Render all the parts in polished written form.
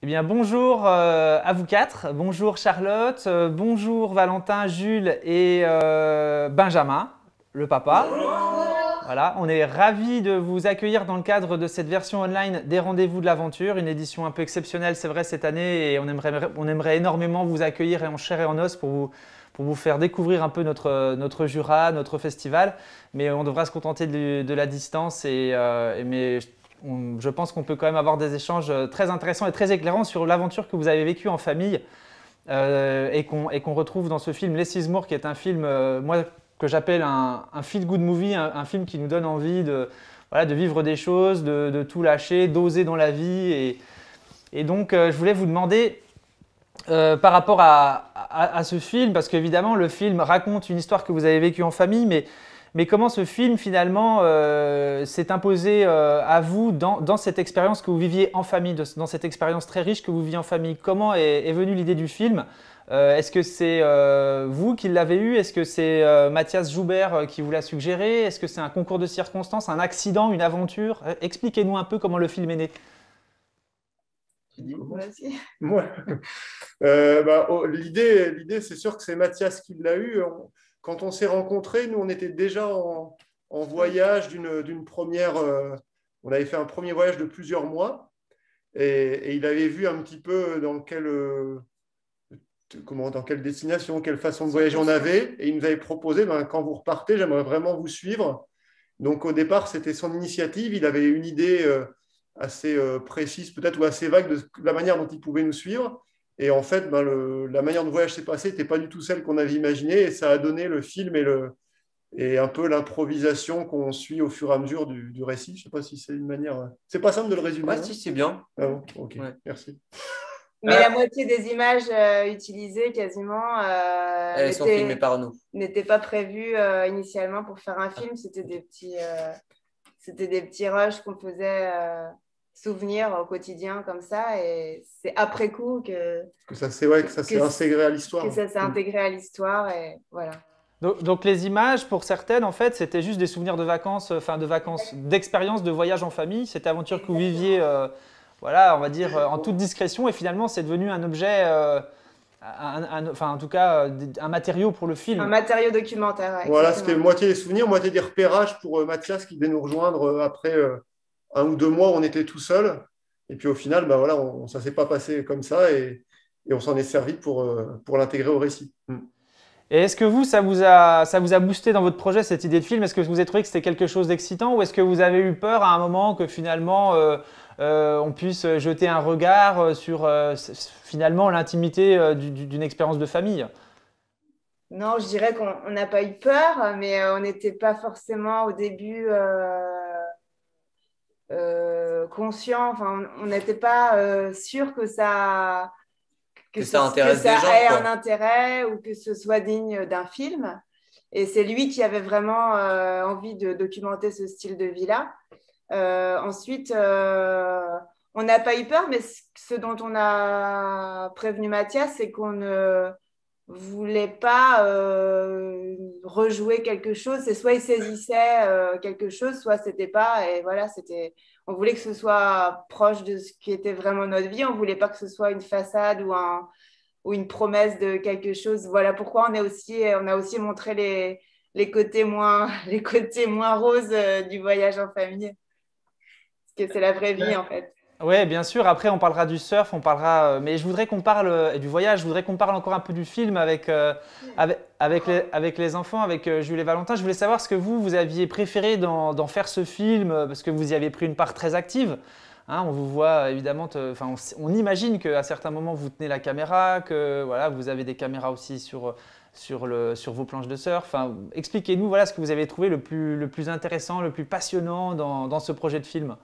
Eh bien, bonjour à vous quatre. Bonjour Charlotte, bonjour Valentin, Jules et Benjamin, le papa. Voilà, on est ravis de vous accueillir dans le cadre de cette version online des Rendez-vous de l'Aventure, une édition un peu exceptionnelle, c'est vrai, cette année, et on aimerait énormément vous accueillir en chair et en os pour vous faire découvrir un peu notre Jura, notre festival, mais on devra se contenter de la distance, mais je pense qu'on peut quand même avoir des échanges très intéressants et très éclairants sur l'aventure que vous avez vécue en famille et qu'on retrouve dans ce film Les Six Mours, qui est un film, moi, que j'appelle un feel-good movie, un film qui nous donne envie voilà, de vivre des choses, de tout lâcher, d'oser dans la vie. Et donc, je voulais vous demander, par rapport à ce film, parce qu'évidemment, le film raconte une histoire que vous avez vécue en famille, mais comment ce film, finalement, s'est imposé à vous dans cette expérience que vous viviez en famille, dans cette expérience très riche que vous viviez en famille? Comment est venue l'idée du film? Est-ce que c'est vous qui l'avez eu? Est-ce que c'est Mathias Joubert qui vous l'a suggéré? Est-ce que c'est un concours de circonstances, un accident, une aventure? Expliquez-nous un peu comment le film est né. Vas-y. Moi, l'idée, c'est sûr que c'est Mathias qui l'a eu. Quand on s'est rencontrés, nous, on était déjà en voyage d'une première. On avait fait un premier voyage de plusieurs mois et il avait vu un petit peu dans quelle destination, quelle façon de voyager on avait. Et il nous avait proposé, quand vous repartez, j'aimerais vraiment vous suivre. Donc, au départ, c'était son initiative. Il avait une idée assez précise, peut-être, ou assez vague de la manière dont il pouvait nous suivre. Et en fait, la manière dont le voyage s'est passé n'était pas du tout celle qu'on avait imaginée. Et ça a donné le film et un peu l'improvisation qu'on suit au fur et à mesure du récit. Je ne sais pas si c'est une manière. C'est pas simple de le résumer. Ouais, Hein. si, c'est bien. Ah bon, ok, Ouais. merci. Mais la moitié des images utilisées quasiment Elles sont filmées par nous. n'étaient pas prévues initialement pour faire un film. C'était des petits rushs qu'on faisait souvenir au quotidien comme ça. Et c'est après coup Que ça s'est intégré à l'histoire. que ça s'est intégré à l'histoire. Et voilà. Donc les images, pour certaines, en fait, c'était juste des souvenirs de vacances, d'expériences, de voyage en famille. Cette aventure que vous viviez, voilà, on va dire, en toute discrétion. Et finalement, c'est devenu un objet, en tout cas, un matériau pour le film. Un matériau documentaire. Voilà, c'était moitié des souvenirs, moitié des repérages pour Mathias qui devait nous rejoindre après 1 ou 2 mois où on était tout seul. Et puis au final, voilà, ça ne s'est pas passé comme ça et on s'en est servi pour l'intégrer au récit. Et est-ce que ça vous a boosté dans votre projet, cette idée de film? Est-ce que vous avez trouvé que c'était quelque chose d'excitant ou est-ce que vous avez eu peur à un moment que finalement on puisse jeter un regard sur finalement l'intimité d'une expérience de famille? Non, je dirais qu'on n'a pas eu peur, mais on n'était pas forcément au début conscient. Enfin, on n'était pas sûr que ça intéresse que ça des gens, ait quoi. un intérêt ou que ce soit digne d'un film. Et c'est lui qui avait vraiment envie de documenter ce style de vie-là. Ensuite, on n'a pas eu peur, mais ce dont on a prévenu Mathias, c'est qu'on ne voulait pas rejouer quelque chose. C'est soit il saisissait quelque chose, soit c'était pas. Et voilà, on voulait que ce soit proche de ce qui était vraiment notre vie. On voulait pas que ce soit une façade ou une promesse de quelque chose. Voilà pourquoi on a aussi montré les côtés moins roses du voyage en famille. Parce que c'est la vraie vie, en fait. Oui, bien sûr. Après, on parlera du surf, mais je voudrais qu'on parle du voyage. Je voudrais qu'on parle encore un peu du film avec les enfants, avec Jules et Valentin. Je voulais savoir ce que vous aviez préféré dans faire ce film, parce que vous y avez pris une part très active. Hein, on vous voit évidemment, on imagine qu'à certains moments vous tenez la caméra, que voilà, vous avez des caméras aussi sur vos planches de surf. Enfin, expliquez-nous voilà, ce que vous avez trouvé le plus intéressant, le plus passionnant dans ce projet de film.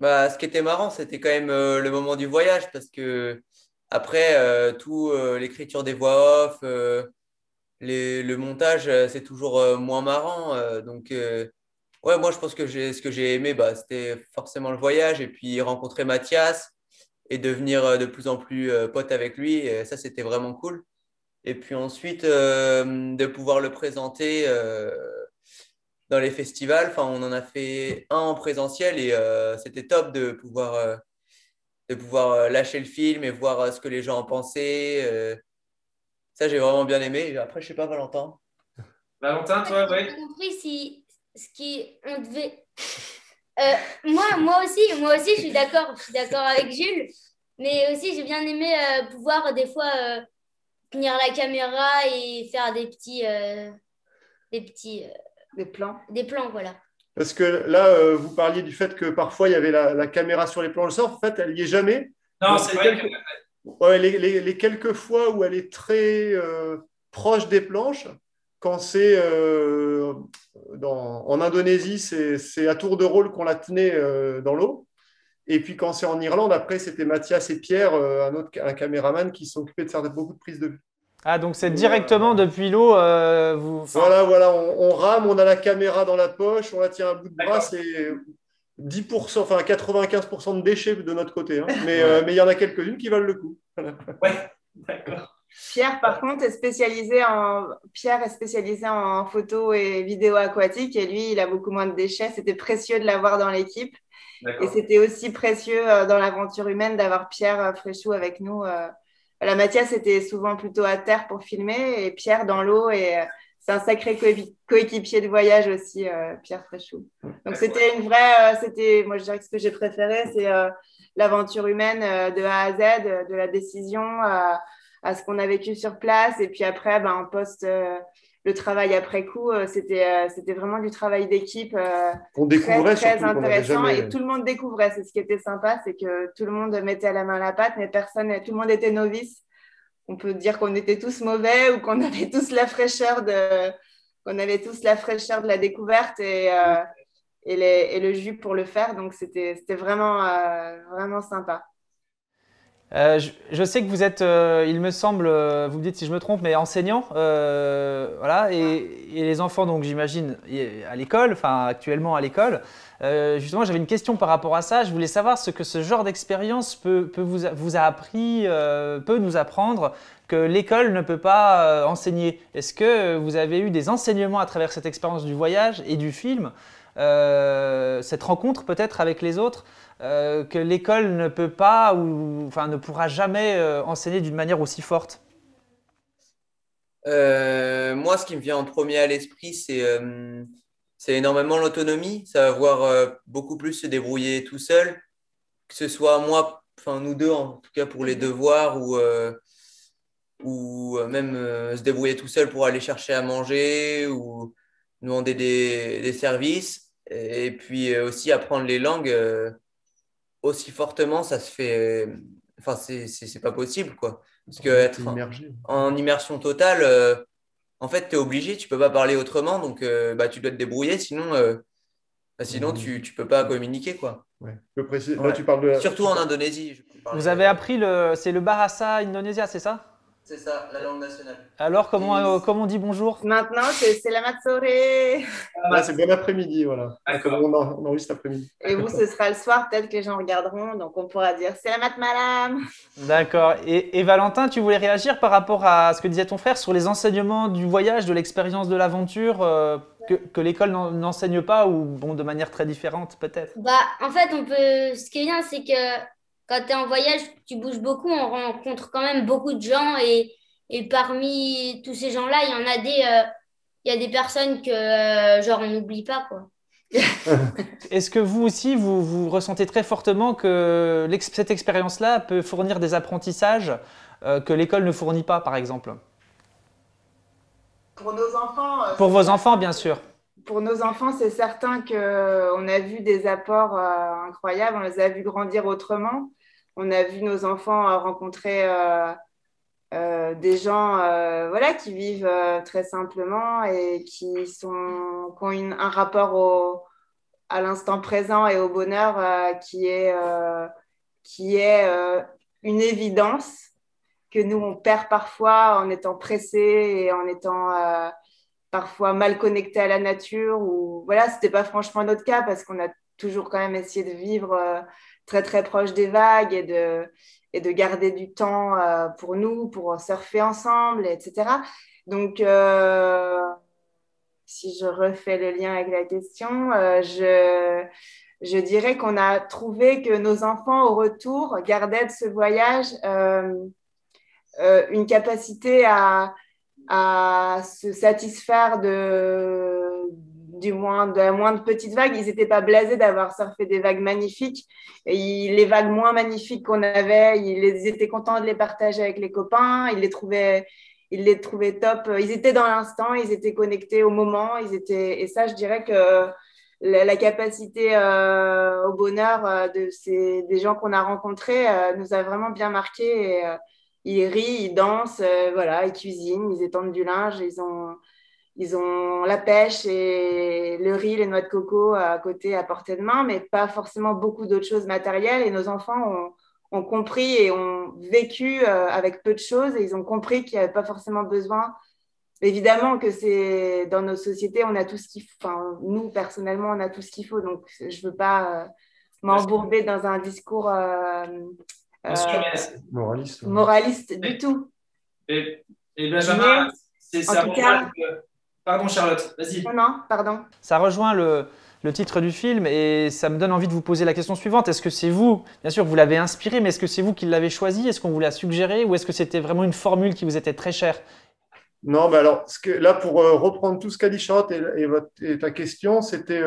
Ce qui était marrant, c'était quand même le moment du voyage parce que après, tout l'écriture des voix off, le montage, c'est toujours moins marrant. Ouais, moi, je pense que ce que j'ai aimé, c'était forcément le voyage et puis rencontrer Mathias et devenir de plus en plus pote avec lui. Et ça, c'était vraiment cool. Et puis ensuite, de pouvoir le présenter dans les festivals. Enfin, on en a fait un en présentiel et c'était top de pouvoir de pouvoir lâcher le film et voir ce que les gens en pensaient. Ça, j'ai vraiment bien aimé. Après, je sais pas, Valentin. Valentin, toi, J'ai ouais. pas compris si ce qui on devait. Moi aussi, je suis d'accord. Je suis d'accord avec Jules. Mais aussi, j'ai bien aimé pouvoir des fois tenir la caméra et faire Des plans. des plans, voilà. Parce que là, vous parliez du fait que parfois il y avait la caméra sur les plans de surf. En fait, elle n'y est jamais. Non, Donc, c'est vrai ouais, les quelques fois où elle est très proche des planches, quand c'est en Indonésie, c'est à tour de rôle qu'on la tenait dans l'eau. Et puis quand c'est en Irlande, après, c'était Mathias et Pierre, un caméraman, qui s'occupaient de faire beaucoup de prises de vue. Ah, donc c'est directement depuis l'eau, Voilà, on rame, on a la caméra dans la poche, on la tient à bout de bras, D'accord. c'est 10%, enfin 95% de déchets de notre côté. Hein. Mais Ouais. il y en a quelques-unes qui valent le coup. Voilà. Ouais, d'accord. Pierre, par contre, Pierre est spécialisé en photo et vidéo aquatique et lui, il a beaucoup moins de déchets. C'était précieux de l'avoir dans l'équipe. Et D'accord. c'était aussi précieux dans l'aventure humaine d'avoir Pierre Fréchou avec nous. Voilà, Mathias était souvent plutôt à terre pour filmer et Pierre dans l'eau. Et c'est un sacré coéquipier de voyage aussi, Pierre Fréchou. Donc c'était une vraie, moi je dirais que ce que j'ai préféré, c'est l'aventure humaine de A à Z, de la décision à ce qu'on a vécu sur place. Et puis après, en post, le travail après coup, c'était vraiment du travail d'équipe Qu'on très, découvrait très surtout, qu'on n'avait intéressant. jamais. Et tout le monde découvrait. C'est ce qui était sympa, c'est que tout le monde mettait la main à la pâte, mais tout le monde était novice. On peut dire qu'on était tous mauvais ou qu'on avait tous la fraîcheur de la découverte et le jus pour le faire. Donc, c'était vraiment, vraiment sympa. Je sais que vous êtes, il me semble, vous me dites si je me trompe, mais enseignant, voilà, et les enfants, donc j'imagine, à l'école, enfin actuellement à l'école. Justement, j'avais une question par rapport à ça. Je voulais savoir ce que ce genre d'expérience vous a appris, peut nous apprendre que l'école ne peut pas enseigner. Est-ce que vous avez eu des enseignements à travers cette expérience du voyage et du film, cette rencontre peut-être avec les autres? Que l'école ne peut pas ou enfin ne pourra jamais enseigner d'une manière aussi forte? Moi, ce qui me vient en premier à l'esprit, c'est énormément l'autonomie. Ça va voir beaucoup plus se débrouiller tout seul, que ce soit moi, enfin nous deux en tout cas pour les devoirs ou même se débrouiller tout seul pour aller chercher à manger ou demander des services. Et puis aussi apprendre les langues aussi fortement, ça se fait. Enfin, c'est pas possible, quoi. Parce que être Immergé. en immersion totale, en fait, tu es obligé, tu peux pas parler autrement, donc tu dois te débrouiller, sinon tu peux pas communiquer, quoi. Ouais. Je précise, là, Ouais. tu parles de Surtout en Indonésie. Je peux parler- Vous avez appris c'est le Bahasa Indonésia, c'est ça? C'est ça, la langue nationale. Alors comment on dit bonjour? Maintenant, c'est la sore. Là, c'est bon après-midi, voilà. D'accord. On enregistre cet après-midi. Et vous, ce sera le soir, peut-être que les gens regarderont, donc on pourra dire c'est la mat madame. D'accord. Et Valentin, tu voulais réagir par rapport à ce que disait ton frère sur les enseignements du voyage, de l'expérience de l'aventure, que l'école n'enseigne pas ou bon, de manière très différente peut-être? En fait, ce qui est bien, c'est que quand tu es en voyage, tu bouges beaucoup, on rencontre quand même beaucoup de gens et parmi tous ces gens-là, il y a des personnes que, genre, on n'oublie pas, quoi. Est-ce que vous aussi, vous ressentez très fortement que cette expérience-là peut fournir des apprentissages que l'école ne fournit pas, par exemple? Pour nos enfants, Pour vos enfants, bien sûr. pour nos enfants, c'est certain qu'on a vu des apports incroyables, on les a vus grandir autrement. On a vu nos enfants rencontrer des gens voilà, qui vivent très simplement et qui ont un rapport à l'instant présent et au bonheur qui est une évidence que nous, on perd parfois en étant pressés et en étant parfois mal connectés à la nature. Ou voilà, ce n'était pas franchement notre cas parce qu'on a toujours quand même essayé de vivre très, très proche des vagues et de garder du temps pour nous, pour surfer ensemble, etc. Donc, si je refais le lien avec la question, je dirais qu'on a trouvé que nos enfants, au retour, gardaient de ce voyage une capacité à se satisfaire de la moindre petite vague. Ils n'étaient pas blasés d'avoir surfé des vagues magnifiques. Et les vagues moins magnifiques qu'on avait, ils étaient contents de les partager avec les copains. Ils les trouvaient top. Ils étaient dans l'instant, ils étaient connectés au moment. Et ça, je dirais que la capacité au bonheur des gens qu'on a rencontrés nous a vraiment bien marqués. Ils rient, ils dansent, voilà, ils cuisinent, ils étendent du linge, ils ont la pêche et le riz, les noix de coco à côté, à portée de main, mais pas forcément beaucoup d'autres choses matérielles. Et nos enfants ont compris et ont vécu avec peu de choses et ils ont compris qu'il n'y avait pas forcément besoin. Évidemment que c'est dans nos sociétés, on a tout ce qu'il faut. Enfin, nous, personnellement, on a tout ce qu'il faut. Donc, je ne veux pas m'embourber dans un discours moraliste du tout. Et Benjamin, ça rejoint. Pardon, Charlotte, vas-y. Non, pardon. Ça rejoint le titre du film et ça me donne envie de vous poser la question suivante. Est-ce que c'est vous, bien sûr, vous l'avez inspiré, mais est-ce que c'est vous qui l'avez choisi? Est-ce qu'on vous l'a suggéré ou est-ce que c'était vraiment une formule qui vous était très chère? Non, mais alors, là, pour reprendre tout ce qu'a dit Charlotte et ta question, c'était,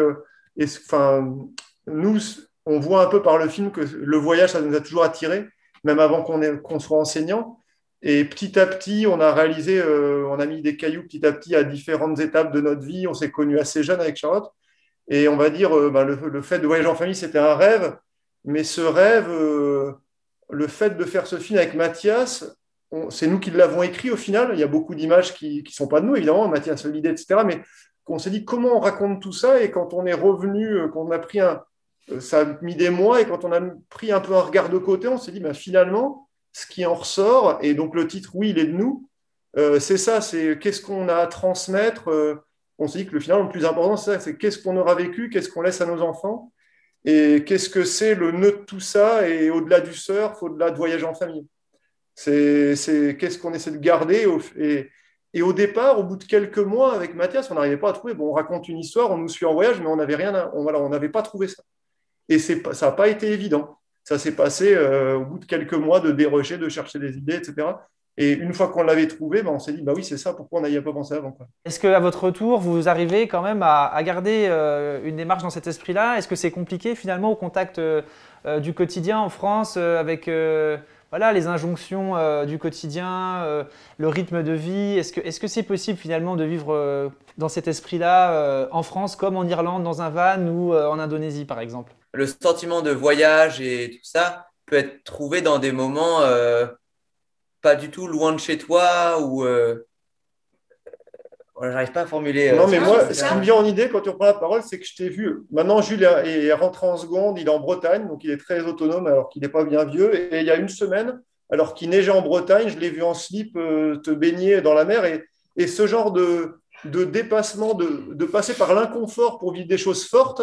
nous, on voit un peu par le film que le voyage, ça nous a toujours attirés, même avant qu'on soit enseignant. Et petit à petit, on a réalisé, on a mis des cailloux petit à petit à différentes étapes de notre vie. On s'est connus assez jeunes avec Charlotte. Et on va dire, le fait de voyager en famille, c'était un rêve. Mais ce rêve, le fait de faire ce film avec Mathias, c'est nous qui l'avons écrit au final. Il y a beaucoup d'images qui ne sont pas de nous, évidemment, Mathias l'idée, etc. Mais on s'est dit comment on raconte tout ça. Et quand on est revenu, qu'on a pris ça a mis des mois, et quand on a pris un peu un regard de côté, on s'est dit finalement, ce qui en ressort, et donc le titre, oui, il est de nous, c'est ça, c'est qu'est-ce qu'on a à transmettre. On s'est dit que le final, le plus important, c'est ça, c'est qu'est-ce qu'on aura vécu, qu'est-ce qu'on laisse à nos enfants, et qu'est-ce que c'est le nœud de tout ça, et au-delà du surf, au-delà de voyager en famille. C'est qu'est-ce qu'on essaie de garder. Et au départ, au bout de quelques mois, avec Mathias, on n'arrivait pas à trouver. Bon, on raconte une histoire, on nous suit en voyage, mais on n'avait rien, on n'avait pas trouvé ça. Et ça n'a pas été évident. Ça s'est passé au bout de quelques mois de dérocher, de chercher des idées, etc. Et une fois qu'on l'avait trouvé, on s'est dit, oui, c'est ça, pourquoi on n'y a pas pensé avant, quoi. Est-ce qu'à votre retour, vous arrivez quand même à garder une démarche dans cet esprit-là? Est-ce que c'est compliqué finalement au contact du quotidien en France avec voilà, les injonctions du quotidien, le rythme de vie? Est-ce que c'est possible finalement de vivre dans cet esprit-là en France comme en Irlande, dans un van ou en Indonésie par exemple? Le sentiment de voyage et tout ça peut être trouvé dans des moments pas du tout loin de chez toi ou j'arrive pas à formuler. Non, mais moi, ce qui me vient en idée quand tu reprends la parole, c'est que je t'ai vu. Maintenant, Jules est rentré en seconde, il est en Bretagne, donc il est très autonome alors qu'il n'est pas bien vieux. Et il y a une semaine, alors qu'il neigeait en Bretagne, je l'ai vu en slip te baigner dans la mer. Et ce genre de dépassement, de passer par l'inconfort pour vivre des choses fortes,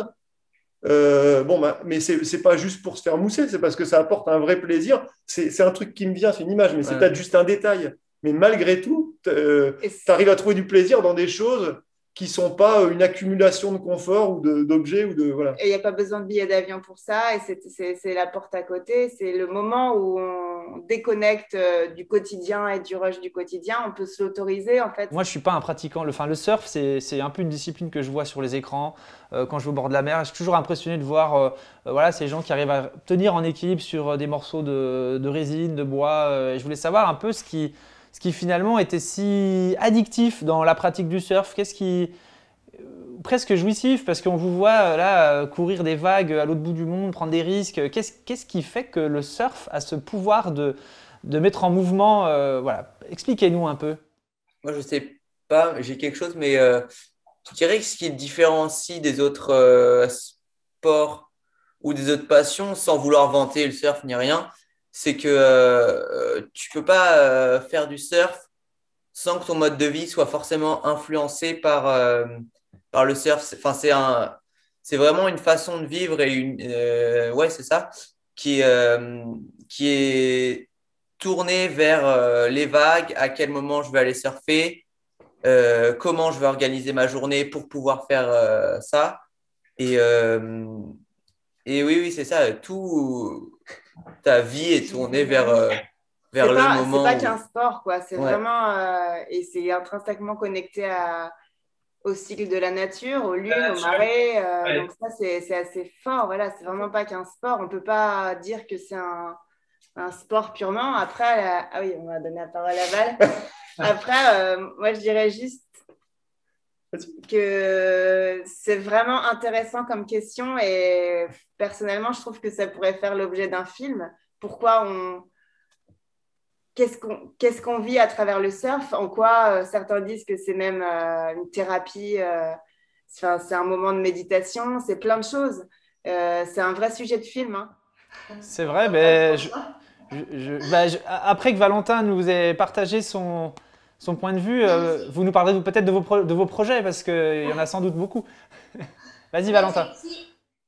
mais c'est pas juste pour se faire mousser, c'est parce que ça apporte un vrai plaisir. C'est un truc qui me vient, c'est une image, mais c'est peut-être juste un détail. Mais malgré tout, tu arrives à trouver du plaisir dans des choses qui ne sont pas une accumulation de confort ou d'objets. Voilà. Et il n'y a pas besoin de billets d'avion pour ça. Et c'est la porte à côté. C'est le moment où on déconnecte du quotidien et du rush du quotidien. On peut se l'autoriser, en fait. Moi, je ne suis pas un pratiquant. Le surf, c'est un peu une discipline que je vois sur les écrans quand je vais au bord de la mer. Je suis toujours impressionné de voir voilà, ces gens qui arrivent à tenir en équilibre sur des morceaux de résine, de bois. Et je voulais savoir un peu ce qui finalement était si addictif dans la pratique du surf. Qu'est-ce qui presque jouissif parce qu'on vous voit là courir des vagues à l'autre bout du monde, prendre des risques. Qu'est-ce qui fait que le surf a ce pouvoir de mettre en mouvement voilà. Expliquez-nous un peu. Moi, je ne sais pas, j'ai quelque chose, mais je dirais que ce qui le différencie des autres sports ou des autres passions, sans vouloir vanter le surf ni rien, c'est que tu ne peux pas faire du surf sans que ton mode de vie soit forcément influencé par le surf. Enfin, c'est vraiment une façon de vivre et ouais, c'est ça, qui est tournée vers les vagues, à quel moment je vais aller surfer, comment je vais organiser ma journée pour pouvoir faire ça. Et Et oui, c'est ça. Tout ta vie est tournée vers le C'est moment pas où... qu'un sport, quoi. C'est Ouais. vraiment, et c'est intrinsèquement connecté au cycle de la nature, aux lunes, aux marées. Donc ça, c'est assez fort. Voilà, c'est vraiment pas qu'un sport. On peut pas dire que c'est un sport purement. Après, ah oui, on va donner la parole à Val. Après, moi, je dirais juste que c'est vraiment intéressant comme question et personnellement, je trouve que ça pourrait faire l'objet d'un film. Qu'est-ce qu'on vit à travers le surf? En quoi certains disent que c'est même une thérapie, enfin, c'est un moment de méditation, c'est plein de choses. C'est un vrai sujet de film, hein. C'est vrai, mais après que Valentin nous ait partagé son point de vue, vous nous parlerez peut-être de vos projets, parce qu'il y en a sans doute beaucoup. Vas-y, Valentin.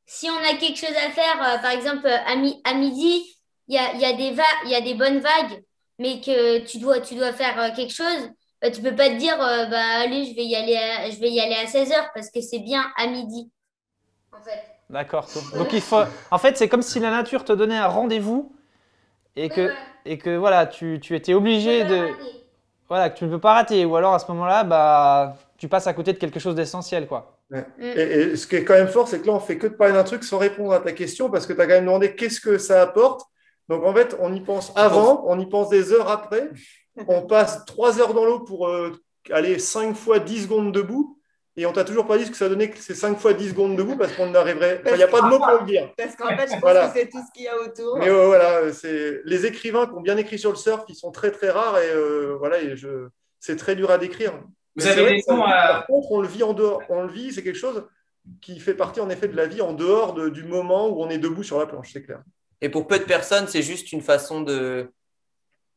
Si on a quelque chose à faire, par exemple, à midi, il y a des bonnes vagues, mais que tu dois faire quelque chose, bah, tu peux pas te dire, allez, je vais y aller à 16 heures parce que c'est bien à midi, en fait. D'accord. Donc en fait, c'est comme si la nature te donnait un rendez-vous et que voilà, tu étais obligé voilà, que tu ne peux pas rater. Ou alors à ce moment-là, bah, tu passes à côté de quelque chose d'essentiel, quoi. Ouais. Et ce qui est quand même fort, c'est que là, on fait que de parler d'un truc sans répondre à ta question parce que tu as quand même demandé qu'est-ce que ça apporte. Donc, en fait, on y pense avant, on y pense des heures après. On passe 3 heures dans l'eau pour aller 5 fois 10 secondes debout. Et on t'a toujours pas dit ce que ça donnait que c'est 5 fois 10 secondes debout parce qu'on n'arriverait. Enfin, il n'y a pas de mots pour le dire. Parce qu'en fait, je pense Voilà. que c'est tout ce qu'il y a autour. Mais voilà, les écrivains qui ont bien écrit sur le surf, ils sont très très rares et voilà, c'est très dur à décrire. Vous avez des noms Par contre, on le vit en dehors. On le vit, c'est quelque chose qui fait partie en effet de la vie en dehors du moment où on est debout sur la planche, c'est clair. Et pour peu de personnes, c'est juste une façon de...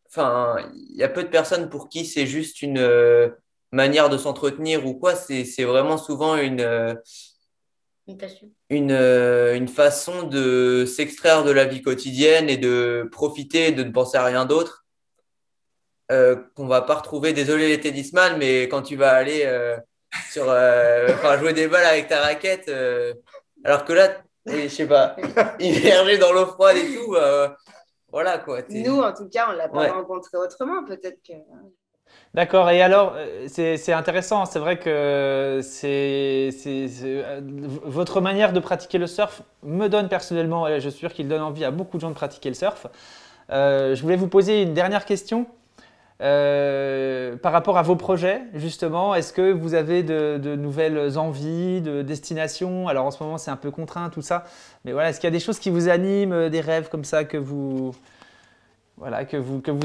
Enfin, il y a peu de personnes pour qui c'est juste une manière de s'entretenir ou quoi. C'est vraiment souvent une façon de s'extraire de la vie quotidienne et de profiter, de ne penser à rien d'autre. Qu'on va pas retrouver, désolé les tennisman, mais quand tu vas aller jouer des balles avec ta raquette, alors que là, oui, je sais pas, immergé dans l'eau froide et tout, voilà quoi. Nous, en tout cas, on l'a pas rencontré autrement, peut-être que... D'accord, et alors, c'est intéressant, c'est vrai que votre manière de pratiquer le surf me donne personnellement, et je suis sûr qu'il donne envie à beaucoup de gens de pratiquer le surf. Je voulais vous poser une dernière question par rapport à vos projets, justement. Est-ce que vous avez de nouvelles envies, de destinations? Alors en ce moment, c'est un peu contraint tout ça, mais voilà, est-ce qu'il y a des choses qui vous animent, des rêves comme ça que vous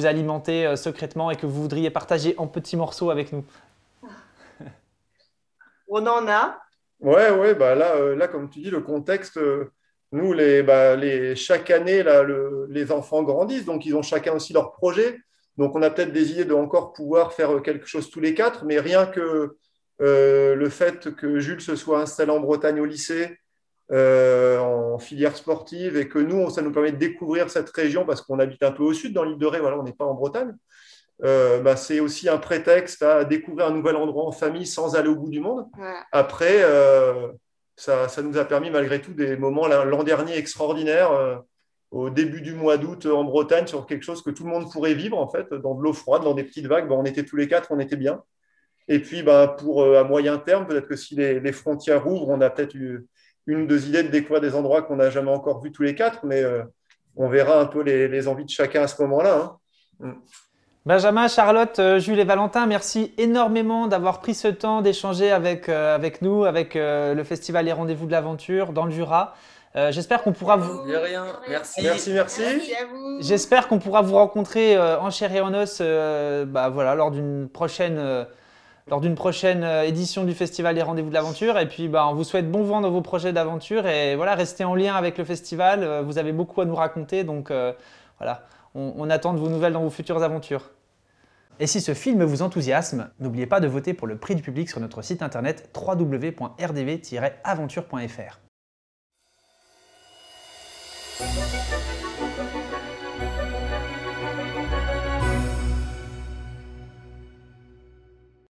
alimentez secrètement et que vous voudriez partager en petits morceaux avec nous? On en a. Ouais, bah là, comme tu dis, le contexte, nous, chaque année, là, les enfants grandissent, donc ils ont chacun aussi leur projet. Donc, on a peut-être des idées de encore pouvoir faire quelque chose tous les 4, mais rien que le fait que Jules se soit installé en Bretagne au lycée, en filière sportive, et que nous, ça nous permet de découvrir cette région parce qu'on habite un peu au sud, dans l'île de Ré, voilà, on n'est pas en Bretagne. C'est aussi un prétexte à découvrir un nouvel endroit en famille sans aller au bout du monde. Ouais. Après, ça nous a permis malgré tout des moments l'an dernier extraordinaires au début du mois d'août en Bretagne sur quelque chose que tout le monde pourrait vivre en fait, dans de l'eau froide, dans des petites vagues. On était tous les 4, on était bien. Et puis à moyen terme, peut-être que si les frontières rouvrent, on a peut-être une ou deux idées de découvrir des endroits qu'on n'a jamais encore vus tous les 4, mais on verra un peu les envies de chacun à ce moment-là, hein. Benjamin, Charlotte, Jules et Valentin, merci énormément d'avoir pris ce temps d'échanger avec nous, avec le festival Les Rendez-vous de l'Aventure dans le Jura. J'espère qu'on pourra vous... De rien, merci. Merci à vous. J'espère qu'on pourra vous rencontrer en chair et en os lors d'une prochaine édition du festival Les Rendez-vous de l'Aventure. Et puis on vous souhaite bon vent dans vos projets d'aventure et voilà, restez en lien avec le festival. Vous avez beaucoup à nous raconter, donc voilà, on attend de vos nouvelles dans vos futures aventures. Et si ce film vous enthousiasme, n'oubliez pas de voter pour le prix du public sur notre site internet www.rdv-aventure.fr.